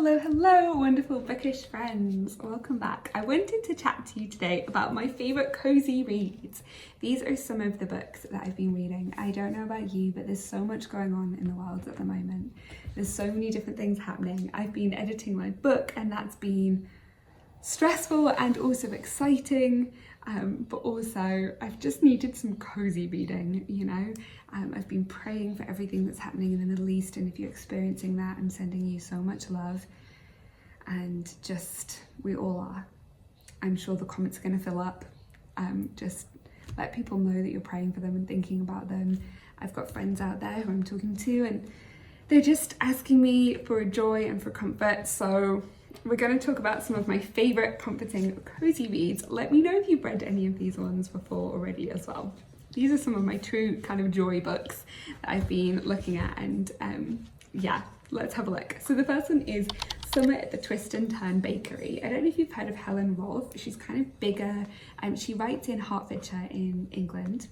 Hello, hello, wonderful bookish friends. Welcome back. I wanted to chat to you today about my favourite cozy reads. These are some of the books that I've been reading. I don't know about you, but there's so much going on in the world at the moment. There's so many different things happening. I've been editing my book and that's been stressful and also exciting. But also I've just needed some cozy reading, you know. I've been praying for everything that's happening in the Middle East, and if you're experiencing that, I'm sending you so much love. And just, we all are. I'm sure the comments are going to fill up. Just let people know that you're praying for them and thinking about them. I've got friends out there who I'm talking to and they're just asking me for joy and for comfort. So we're going to talk about some of my favourite comforting cozy reads. Let me know if you've read any of these ones before already as well. These are some of my true kind of joy books that I've been looking at, and yeah, let's have a look. So the first one is Summer at the Twist and Turn Bakery. I don't know if you've heard of Helen Rolfe. She's kind of bigger, she writes in Hertfordshire in England,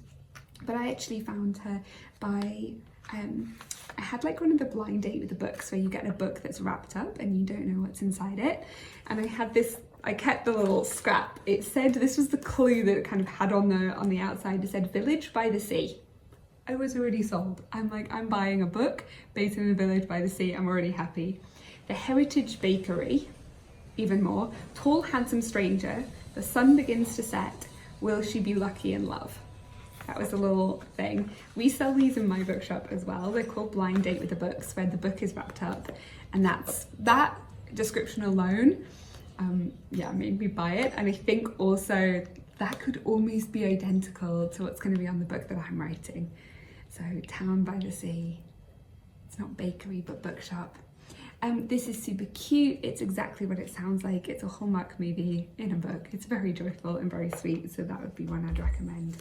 but I actually found her by I had like one of the blind date with the books where you get a book that's wrapped up and you don't know what's inside it. And I had this, I kept the little scrap. It said, this was the clue that it kind of had on the outside. It said Village by the Sea. I was already sold. I'm like, I'm buying a book based in a village by the sea. I'm already happy. The Heritage Bakery, even more. Tall, Handsome Stranger. The Sun Begins to Set. Will She Be Lucky in Love? That was a little thing. We sell these in my bookshop as well. They're called Blind Date with the Books, where the book is wrapped up, and that description alone yeah, made me buy it. And I think also that could almost be identical to what's going to be on the book that I'm writing. So Town by the Sea. It's not bakery but bookshop. This is super cute. It's exactly what it sounds like. It's a Hallmark movie in a book. It's very joyful and very sweet, so that would be one I'd recommend.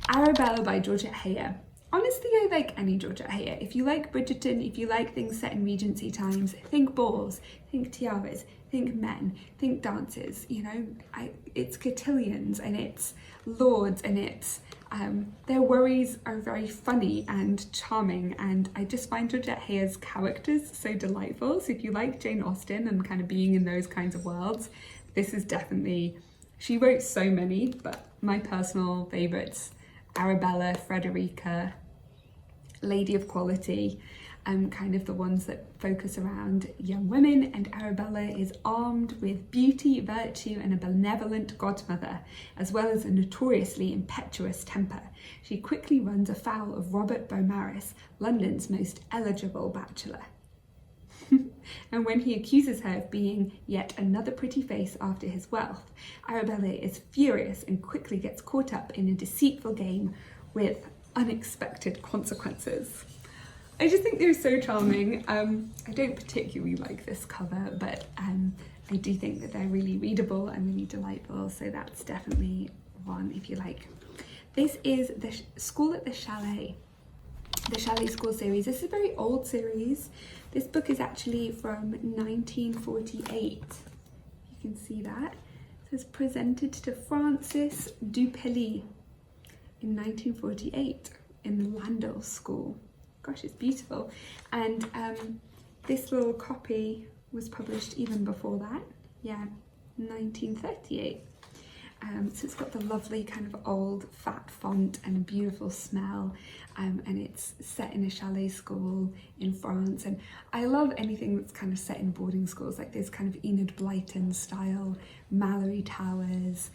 Arabella by Georgette Heyer. Honestly, I like any Georgette Heyer. If you like Bridgerton, if you like things set in Regency times, think balls, think tiaras, think men, think dances, you know. It's cotillions and it's lords and it's, their worries are very funny and charming, and I just find Georgette Heyer's characters so delightful. So if you like Jane Austen and kind of being in those kinds of worlds, this is definitely, she wrote so many, but my personal favourites, Arabella, Frederica, Lady of Quality, kind of the ones that focus around young women, and Arabella is armed with beauty, virtue and a benevolent godmother, as well as a notoriously impetuous temper. She quickly runs afoul of Robert Beaumaris, London's most eligible bachelor. And when he accuses her of being yet another pretty face after his wealth, Arabella is furious and quickly gets caught up in a deceitful game with unexpected consequences. I just think they're so charming. I don't particularly like this cover, but I do think that they're really readable and really delightful, so that's definitely one if you like. This is the School at the Chalet. The Chalet School series. This is a very old series. This book is actually from 1948. You can see that. It says presented to Francis Dupelly in 1948 in the Landau School. Gosh, it's beautiful. And this little copy was published even before that. Yeah, 1938. So it's got the lovely kind of old fat font and a beautiful smell, and it's set in a chalet school in France, and I love anything that's kind of set in boarding schools, like this kind of Enid Blyton style, Mallory Towers,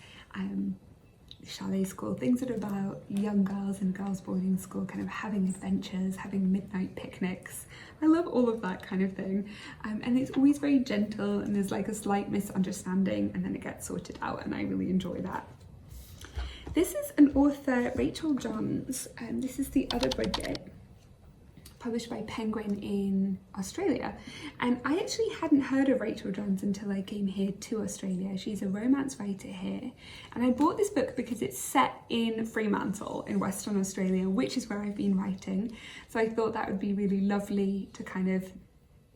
chalet school, things that are about young girls in girls boarding school kind of having adventures, having midnight picnics. I love all of that kind of thing, and it's always very gentle, and there's like a slight misunderstanding and then it gets sorted out, and I really enjoy that. This is an author, Rachel Johns, and this is The Other Bridget, published by Penguin in Australia. And I actually hadn't heard of Rachel Johns until I came here to Australia. She's a romance writer here. And I bought this book because it's set in Fremantle in Western Australia, which is where I've been writing. So I thought that would be really lovely to kind of,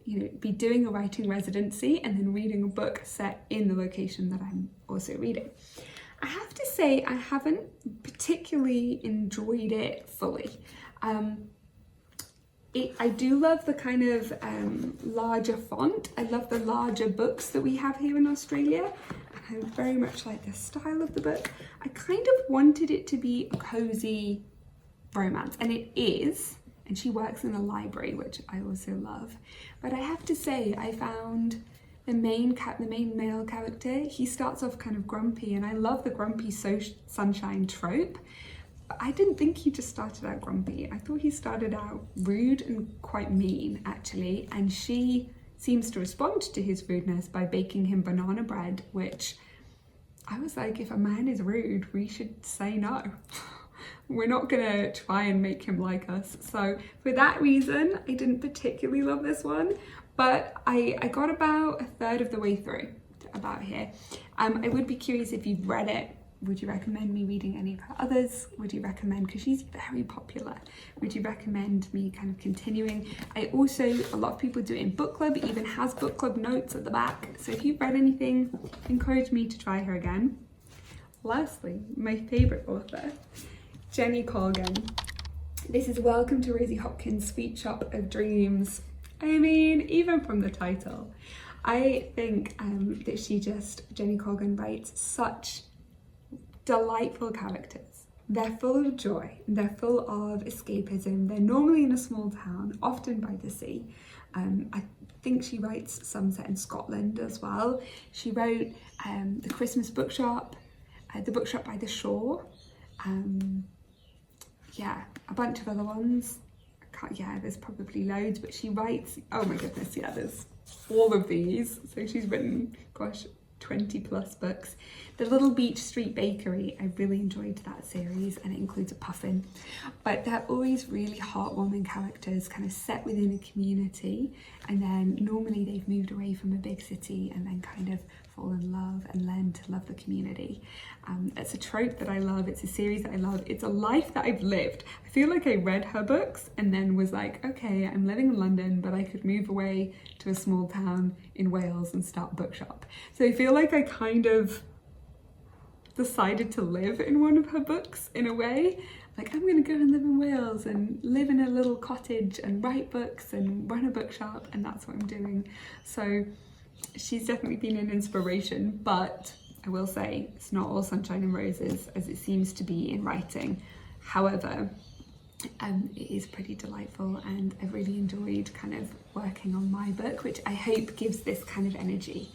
you know, be doing a writing residency and then reading a book set in the location that I'm also reading. I have to say I haven't particularly enjoyed it fully. I do love the kind of larger font. I love the larger books that we have here in Australia. I very much like the style of the book. I kind of wanted it to be a cozy romance, and it is. And she works in a library, which I also love. But I have to say, I found the main male character, he starts off kind of grumpy, and I love the grumpy sunshine trope. But I didn't think he just started out grumpy. I thought he started out rude and quite mean, actually. And she seems to respond to his rudeness by baking him banana bread, which I was like, if a man is rude, we should say no. We're not gonna try and make him like us. So for that reason, I didn't particularly love this one, but I got about a third of the way through, about here. I would be curious if you've read it. Would you recommend me reading any of her others? Would you recommend, because she's very popular, would you recommend me kind of continuing? A lot of people do it in book club, it even has book club notes at the back. So if you've read anything, encourage me to try her again. Lastly, my favorite author, Jenny Colgan. This is Welcome to Rosie Hopkins' Sweet Shop of Dreams. I mean, even from the title, I think that Jenny Colgan writes such delightful characters. They're full of joy, they're full of escapism. They're normally in a small town, often by the sea. I think she writes some set in Scotland as well. She wrote The Christmas Bookshop, The Bookshop by the Shore, yeah, a bunch of other ones. There's probably loads, but she writes, oh my goodness, yeah, there's all of these. So she's written, gosh, 20 plus books. The Little Beach Street Bakery, I really enjoyed that series, and it includes a puffin. But they're always really heartwarming characters, kind of set within a community, and then normally they've moved away from a big city and then kind of fall in love and learn to love the community. It's a trope that I love, it's a series that I love, it's a life that I've lived. I feel like I read her books and then was like, okay, I'm living in London, but I could move away to a small town in Wales and start a bookshop. So I feel like I kind of decided to live in one of her books in a way. Like, I'm gonna go and live in Wales and live in a little cottage and write books and run a bookshop, and that's what I'm doing. So she's definitely been an inspiration, but I will say it's not all sunshine and roses as it seems to be in writing. However, it is pretty delightful, and I've really enjoyed kind of working on my book, which I hope gives this kind of energy.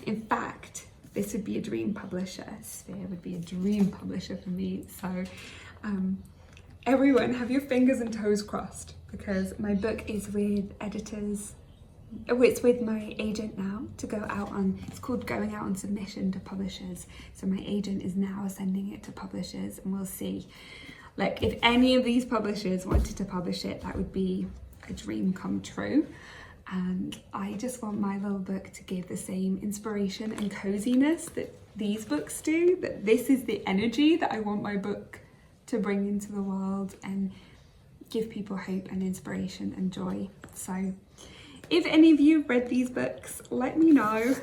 In fact, this would be a dream publisher. Sphere would be a dream publisher for me. So everyone have your fingers and toes crossed, because my book is with editors. It's with my agent now to go out on, it's called going out on submission to publishers. So my agent is now sending it to publishers, and we'll see. Like, if any of these publishers wanted to publish it, that would be a dream come true. And I just want my little book to give the same inspiration and coziness that these books do, that this is the energy that I want my book to bring into the world and give people hope and inspiration and joy. So if any of you have read these books, let me know.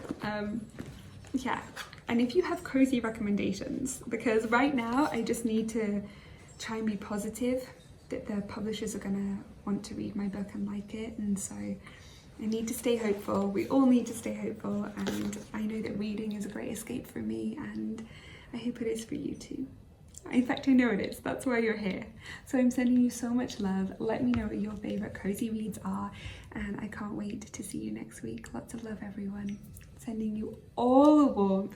Yeah, and if you have cozy recommendations, because right now I just need to try and be positive that the publishers are gonna want to read my book and like it, and so I need to stay hopeful. We all need to stay hopeful, and I know that reading is a great escape for me, and I hope it is for you too. In fact, I know it is. That's why you're here. So I'm sending you so much love. Let me know what your favorite cozy reads are, and I can't wait to see you next week. Lots of love, everyone. Sending you all the warmth